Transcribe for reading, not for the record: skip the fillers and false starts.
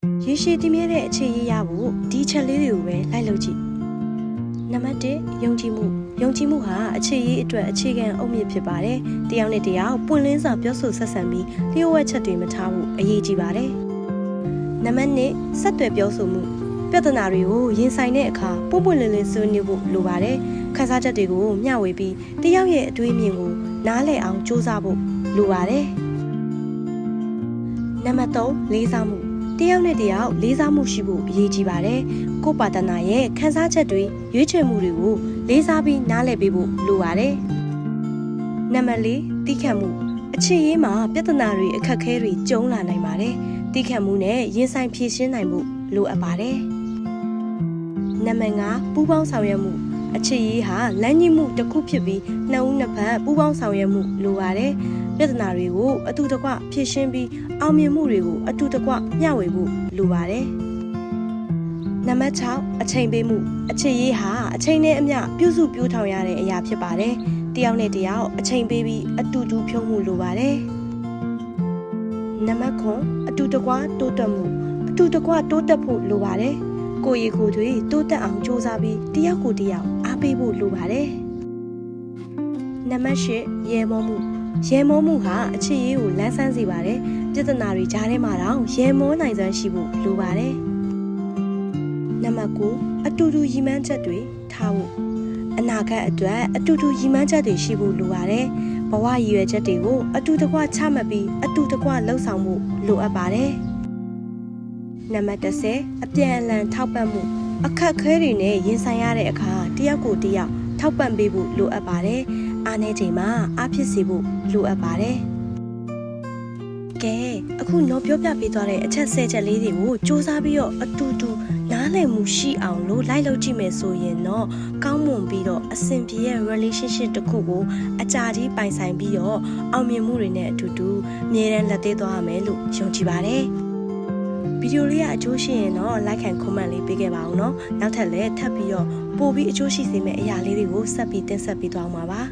ရေရှည်တည်မြဲတဲ့အခြေရေးရဖို့ဒီချက်လေးတွေကိုပဲလိုက်လုပ်ကြည့်နံပါတ်1ယုံကြည်မှုဟာအခြေရေးအတွက်အခြေခံအုတ်မြစ်ဖြစ်ပါတယ်တယောက်နဲ့တယောက်ပွင့်လင်းစွာပြောဆိုဆက်ဆံပြီးလျှို့ဝှက်ချက်တွေမထားဖို့အရေးကြီးပါတယ်နံပါတ်2ဆက်သွယ်ပြောဆိုမှုပြဿနာတွေကိုရင်ဆိုင်တဲ့အခါပွင့်ပွင့်လင်းလင်းဆွေးနွေးဖို့လိုပါတယ်ခန်းစားချက်တွေကိုမျှဝေပြီးတယောက်ရဲ့အတွေးအမြင်ကိုနားလည်အောင်စူးစမ်းဖို့လိုပါတယ်နံပါတ်3လေးစားမှုတယောက်နဲ့တယောက်လေးစားမှုရှိဖို့အရေးကြီးပါတယ်ကိုယ့်ပါတနာရဲ့ခန်းစားချက်တွေရွေးချယ်မှုတွေကိုလေးစားပြီးနားလည်ပေးဖို့လိုပါတယ်နံပါတ်4တီးခတ်မှုအခြေရေးမှာပြဿနာတွေအခက်အခဲတွေကြုံလာနိုင်ပါတယ်တီးခတ်မှုနဲ့ရင်ဆိုင်ဖြေရှင်းနိုင်ဖို့လိုအပ်ပါတယ်နံပါတ်5ပူးပေါင်းဆောင်ရွက်မှုအခြေရေးဟာလမ်းညှိမှုတစ်ခုဖြစ်ပြီးနှစ်ဦးနှစ်ဖက်ပူးပေါင်းဆောင်ရွက်မှုလိုပါတယ်ပြဿနာတွေကိုအတူတကွဖြေရှင်းပြီးအောင်မြင်မှုတွေကိုအတူတကွမျှဝေဖို့လိုပါတယ်နံပါတ်6အချိန်ပေးမှုအခြေရေးဟာအချိန်နဲ့အမျှပြုစုပြောင်းထောင်ရတဲ့အရာဖြစ်ပါတယ်တယောက်နဲ့တယောက်အချိန်ပေးပြီးအတူတူဖြုံးမှုလိုပါတယ်နံပါတ်9အတူတကွတိုးတက်မှုအတူတကွတိုးတက်ဖို့လိုပါတယ်ကိုယ်ရည်ကိုယ်တွေတိုးတက်အောင်စူးစမ်းပြီးတယောက်ကိုတယောက်အားပေးဖို့လိုပါတယ်နံပါတ်10ရဲမောမှုဟာအခြေရေးကိုလန်းဆန်းစေပါတယ်ပြဿနာတွေကြားထဲမှာတော့ရဲမောနိုင်စွမ်းရှိဖို့လိုပါတယ်နံပါတ်9အတူတူရည်မှန်းချက်တွေထားဖို့အနာဂတ်အတွက်အတူတူရည်မှန်းချက်တွေရှိဖို့လိုပါတယ်ဘဝရည်ရွယ်ချက်တွေကိုအတူတကွချမှတ်ပြီးအတူတကွလှုပ်ဆောင်ဖို့လိုအပ်ပါတယ်နံပါတ်10အပြန်အလှန်ထောက်ပံ့မှုအခက်အခဲတွေနဲ့ရင်ဆိုင်ရတဲ့အခါတယောက်ကိုတယောက်ထောက်ပံ့ပေးဖို့လိုအပ်ပါတယ်အားနည်းချိန်မှာအားဖြစ်စေဖို့လိုအပ်ပါတယ်ကဲအခုတော့ပြောပြပေးသွားတဲ့အချက်10ချက်လေးတွေကိုစူးစမ်းပြီးတော့အတူတူနားလည်မှုရှိအောင်လို့လိုက်လုပ်ကြည့်မယ်ဆိုရင်တော့ကောင်းမွန်ပြီးတော့အဆင်ပြေရဲ့ relationship တစ်ခုကိုအကြာကြီးပိုင်ဆိုင်ပြီးတော့အောင်မြင်မှုတွေနဲ့အတူတူအမြဲတမ်းလက်သေးသွားရမယ်လို့ယုံကြည်ပါတယ်ဗီဒီယိုလေးကအကျိုးရှိရင်တော့ like and comment လေးပေးခဲ့ပါဦးเนาะနောက်ထပ်လည်းထပ်ပြီးတော့ပို့ပြီးအကျိုးရှိစေမယ့်အရာလေးတွေကိုဆက်ပြီးတင်ဆက်ပေးသွားမှာပါ